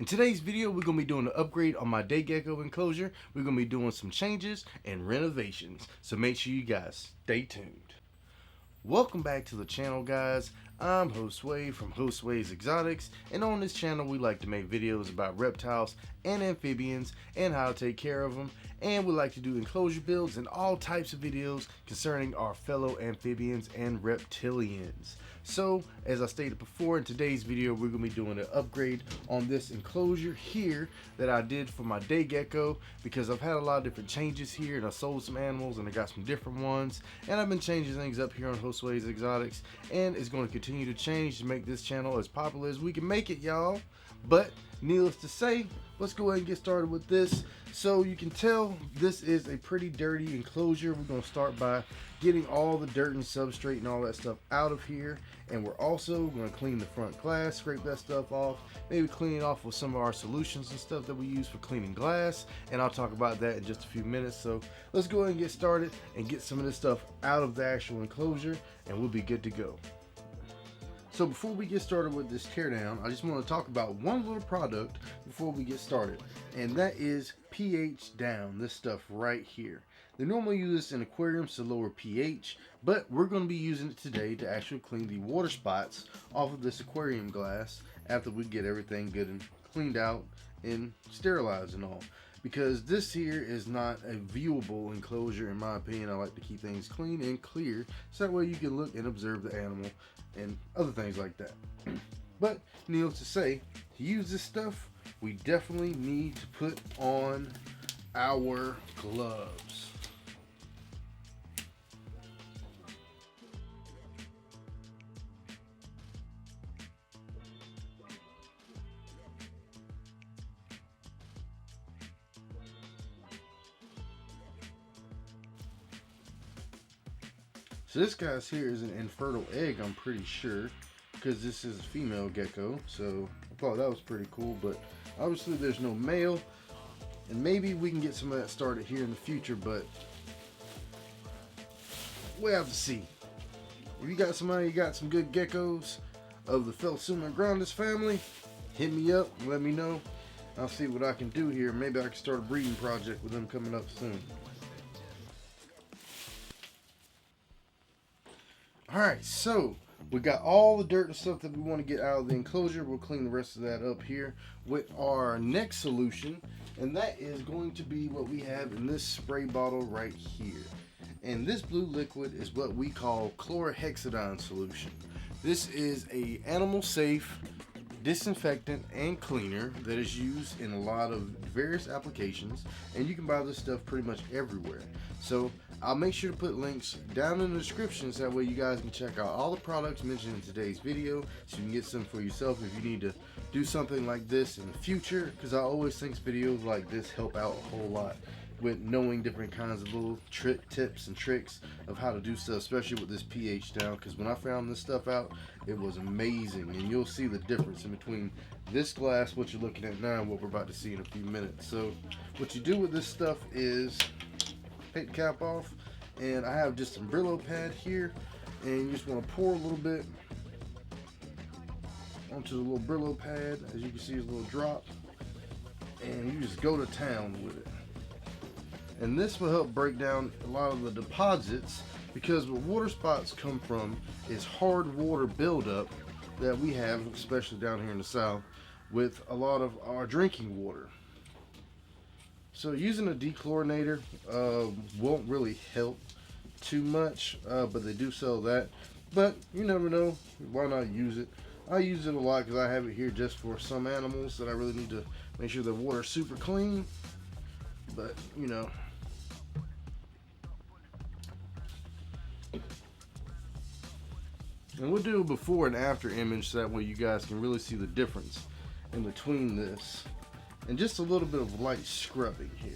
In today's video, we're going to be doing an upgrade on my GECKO enclosure. We're going to be doing some changes and renovations, so make sure you guys stay tuned. Welcome back to the channel, guys. I'm Josue from Josue's Exotics, and on this channel we like to make videos about reptiles and amphibians and how to take care of them, and we like to do enclosure builds and all types of videos concerning our fellow amphibians and reptilians. So, as I stated before, in today's video we're going to be doing an upgrade on this enclosure here that I did for my GECKO, because I've had a lot of different changes here, and I sold some animals and I got some different ones, and I've been changing things up here on Josue's Exotics, and it's going to continue to change to make this channel as popular as we can make it, y'all. But needless to say, let's go ahead and get started with this. So you can tell this is a pretty dirty enclosure. We're going to start by getting all the dirt and substrate and all that stuff out of here, and we're also going to clean the front glass, scrape that stuff off, maybe clean it off with some of our solutions and stuff that we use for cleaning glass, and I'll talk about that in just a few minutes. So let's go ahead and get started and get some of this stuff out of the actual enclosure, and we'll be good to go. So before we get started with this teardown, I just want to talk about one little product before we get started, and that is pH down, this stuff right here. They normally use this in aquariums to lower pH, but we're going to be using it today to actually clean the water spots off of this aquarium glass after we get everything good and cleaned out and sterilized and all. Because this here is not a viewable enclosure, in my opinion. I like to keep things clean and clear, so that way you can look and observe the animal and other things like that. But needless to say, to use this stuff, we definitely need to put on our gloves. So this guy's here is an infertile egg, I'm pretty sure, because this is a female gecko. So I thought that was pretty cool, but obviously there's no male, and maybe we can get some of that started here in the future, but we'll have to see. If you got somebody, you got some good geckos of the Phelsuma grandis family, hit me up and let me know. I'll see what I can do here. Maybe I can start a breeding project with them coming up soon. Alright, so we got all the dirt and stuff that we want to get out of the enclosure. We'll clean the rest of that up here with our next solution, and that is going to be what we have in this spray bottle right here. And this blue liquid is what we call chlorhexidine solution. This is a animal safe disinfectant and cleaner that is used in a lot of various applications, and you can buy this stuff pretty much everywhere. So I'll make sure to put links down in the description, so that way you guys can check out all the products mentioned in today's video, so you can get some for yourself if you need to do something like this in the future, because I always think videos like this help out a whole lot with knowing different kinds of little tips and tricks of how to do stuff, especially with this pH down, because when I found this stuff out, it was amazing. And you'll see the difference in between this glass, what you're looking at now, and what we're about to see in a few minutes. So what you do with this stuff is take the cap off, and I have just some Brillo pad here, and you just want to pour a little bit onto the little Brillo pad. As you can see, it's a little drop, and you just go to town with it. And this will help break down a lot of the deposits, because what water spots come from is hard water buildup that we have, especially down here in the south, with a lot of our drinking water. So using a dechlorinator won't really help too much, but they do sell that. But you never know, why not use it? I use it a lot because I have it here just for some animals that I really need to make sure the water's super clean. But you know, and we'll do a before and after image, so that way you guys can really see the difference in between this, and just a little bit of light scrubbing here.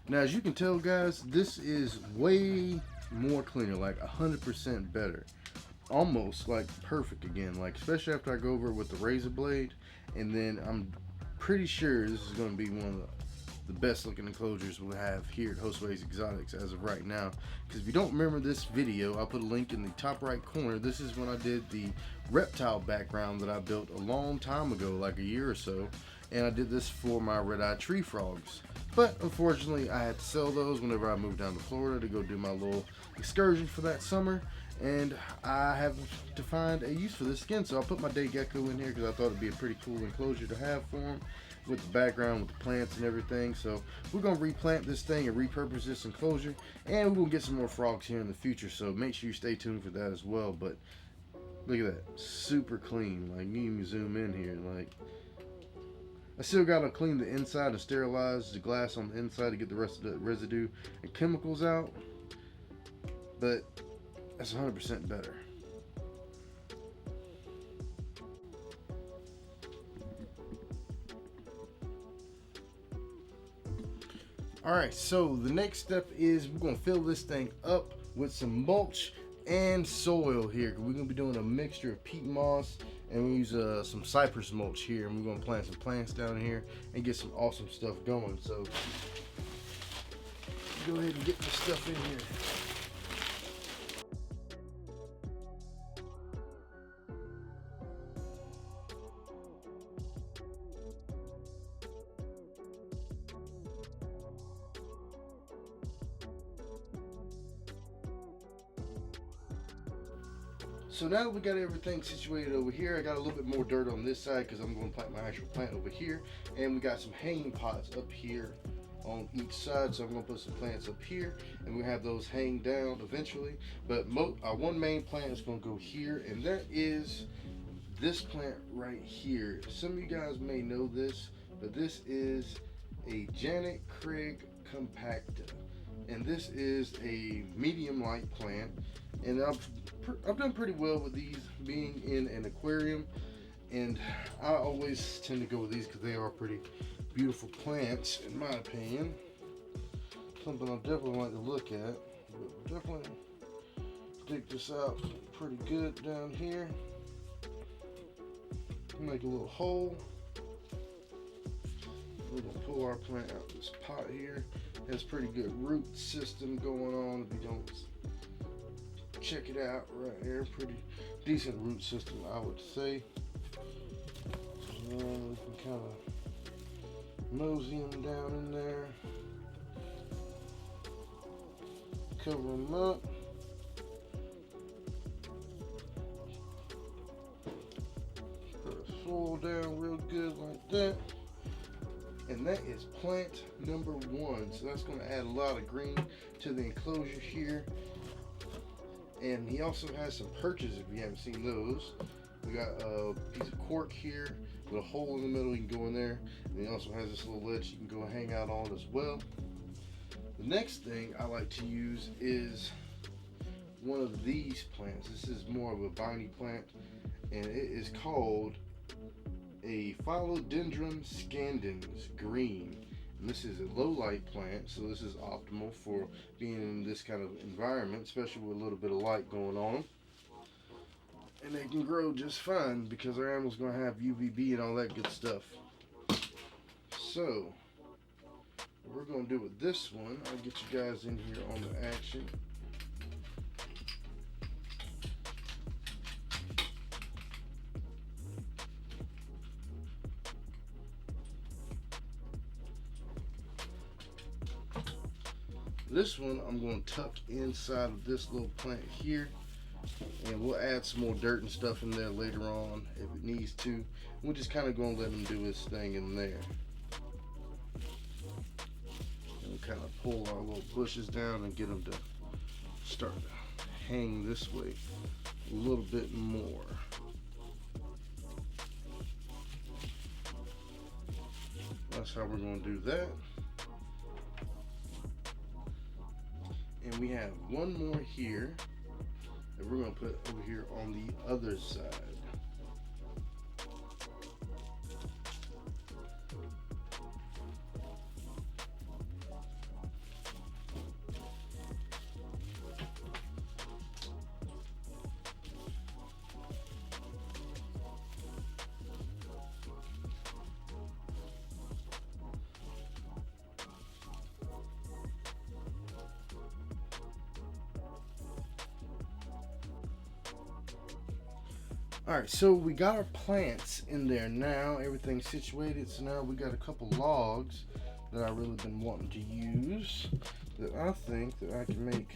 Now, as you can tell, guys, this is way more cleaner, like 100% better. almost like perfect again, like especially after I go over it with the razor blade. And then I'm pretty sure this is going to be one of the best looking enclosures we'll have here at Hoseways Exotics as of right now. Because if you don't remember this video, I'll put a link in the top right corner. This is when I did the reptile background that I built a long time ago, like a year or so, and I did this for my red-eyed tree frogs. But unfortunately I had to sell those whenever I moved down to Florida to go do my little excursion for that summer, and I have to find a use for this again. So I'll put my day gecko in here because I thought it'd be a pretty cool enclosure to have for him, with the background, with the plants and everything. So we're gonna replant this thing and repurpose this enclosure, and we're gonna get some more frogs here in the future, so make sure you stay tuned for that as well. But look at that, super clean. Like, you can zoom in here, like, I still gotta clean the inside and sterilize the glass on the inside to get the rest of the residue and chemicals out, but that's 100% better. Alright, so the next step is we're going to fill this thing up with some mulch and soil here. We're going to be doing a mixture of peat moss, and we use some cypress mulch here, and we're going to plant some plants down here and get some awesome stuff going. So go ahead and get this stuff in here. So now that we got everything situated over here, I got a little bit more dirt on this side because I'm going to plant my actual plant over here, and we got some hanging pots up here on each side. So I'm going to put some plants up here, and we have those hang down eventually. But our one main plant is going to go here, and that is this plant right here. Some of you guys may know this, but this is a Janet Craig compacta, and this is a medium light plant. And I've done pretty well with these being in an aquarium, and I always tend to go with these because they are pretty beautiful plants in my opinion. Something I definitely like to look at. But definitely dig this out pretty good down here. Make a little hole. We're gonna pull our plant out of this pot here. It has pretty good root system going on. If you don't check it out right here, pretty decent root system, I would say. And we can kind of mosey them down in there, cover them up. Put the soil down real good like that. And that is plant number one. So that's going to add a lot of green to the enclosure here. And he also has some perches if you haven't seen those. We got a piece of cork here with a hole in the middle. You can go in there. And he also has this little ledge you can go hang out on as well. The next thing I like to use is one of these plants. This is more of a viney plant, and it is called a Philodendron scandens green. And this is a low light plant, so this is optimal for being in this kind of environment, especially with a little bit of light going on. And they can grow just fine because our animal's going to have UVB and all that good stuff. So what we're going to do with this one, I'll get you guys in here on the action. This one I'm going to tuck inside of this little plant here, and we'll add some more dirt and stuff in there later on if it needs to. We're just kind of going to let him do his thing in there. And we'll kind of pull our little bushes down and get them to start to hang this way a little bit more. That's how we're going to do that. And we have one more here that we're going to put over here on the other side. Alright, so we got our plants in there now. Everything's situated. So now we got a couple logs that I've really been wanting to use that I think that I can make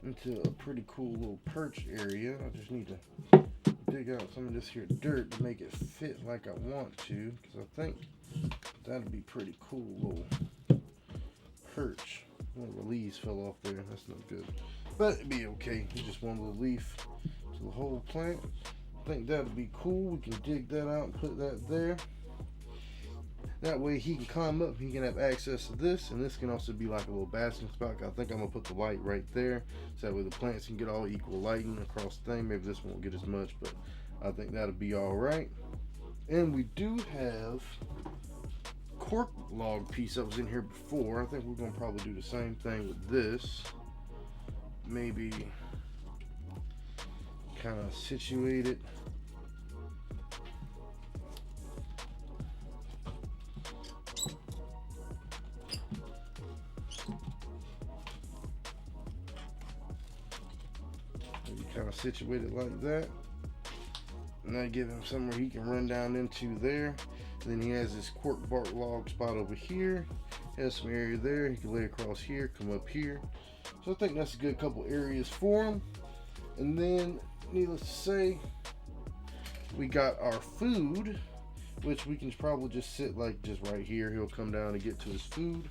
into a pretty cool little perch area. I just need to dig out some of this here dirt to make it fit like I want to, because I think that'd be pretty cool little perch. One of the leaves fell off there. That's not good, but it'd be okay. It's just one little leaf to the whole plant. I think that'd be cool. We can dig that out and put that there. That way he can climb up, he can have access to this, and this can also be like a little basking spot. I think I'm gonna put the light right there, so that way the plants can get all equal lighting across the thing. Maybe this won't get as much, but I think that'll be all right. And we do have cork log piece that was in here before. I think we're gonna probably do the same thing with this. Maybe kind of situate it. Maybe kind of situate it like that. And that give him somewhere he can run down into there. And then he has this cork bark log spot over here. Has some area there. He can lay across here, come up here. So I think that's a good couple areas for him. And then, needless to say, we got our food, which we can probably just sit like just right here. He'll come down and get to his food.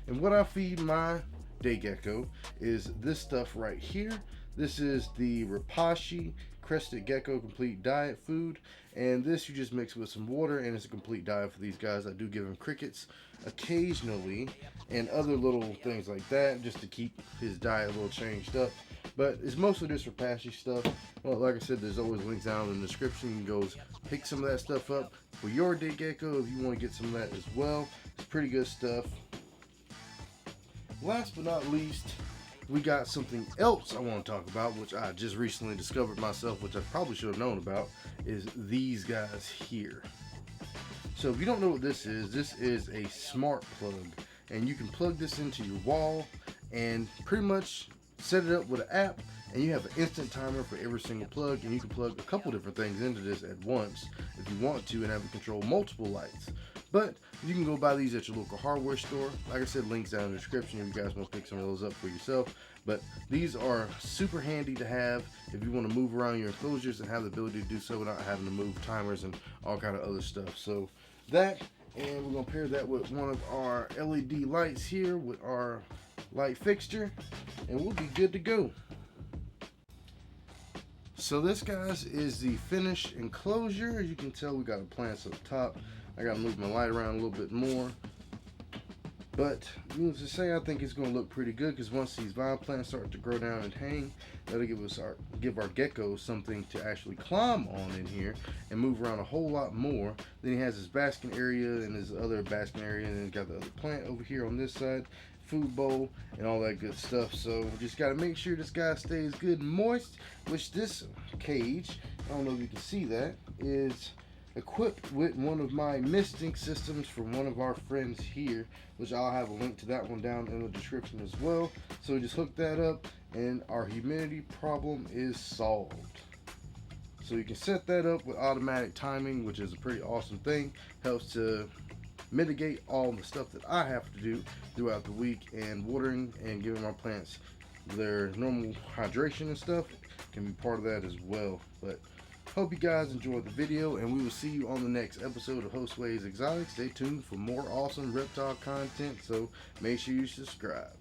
And what I feed my day gecko is this stuff right here. This is the Rapashi Crested Gecko Complete Diet Food, and this you just mix with some water, and it's a complete diet for these guys. I do give him crickets occasionally and other little things like that just to keep his diet a little changed up, but it's mostly just Rapashi stuff. Well, like I said, there's always links down in the description. You can go pick some of that stuff up for your day gecko if you want to get some of that as well. It's pretty good stuff. Last but not least, we got something else I want to talk about, which I just recently discovered myself, which I probably should have known about, is these guys here. So if you don't know what this is a smart plug, and you can plug this into your wall and pretty much set it up with an app, and you have an instant timer for every single plug, and you can plug a couple different things into this at once if you want to, and have it control multiple lights. But you can go buy these at your local hardware store. Like I said, links down in the description if you guys want to pick some of those up for yourself. But these are super handy to have if you want to move around your enclosures and have the ability to do so without having to move timers and all kind of other stuff. So that, and we're going to pair that with one of our LED lights here with our light fixture, and we'll be good to go. So this, guys, is the finished enclosure. As you can tell, we got the plants up top. I gotta move my light around a little bit more, but needless to say, I think it's gonna look pretty good, because once these vine plants start to grow down and hang, that'll give our geckos something to actually climb on in here and move around a whole lot more. Then he has his basking area and his other basking area, and then he's got the other plant over here on this side, food bowl, and all that good stuff. So we just got to make sure this guy stays good and moist, which this cage, I don't know if you can see that, is equipped with one of my misting systems from one of our friends here, which I'll have a link to that one down in the description as well. So we just hook that up and our humidity problem is solved. So you can set that up with automatic timing, which is a pretty awesome thing. Helps to mitigate all the stuff that I have to do throughout the week, and watering and giving my plants their normal hydration and stuff can be part of that as well. But hope you guys enjoyed the video, and we will see you on the next episode of Josway's Exotics. Stay tuned for more awesome reptile content, so make sure you subscribe.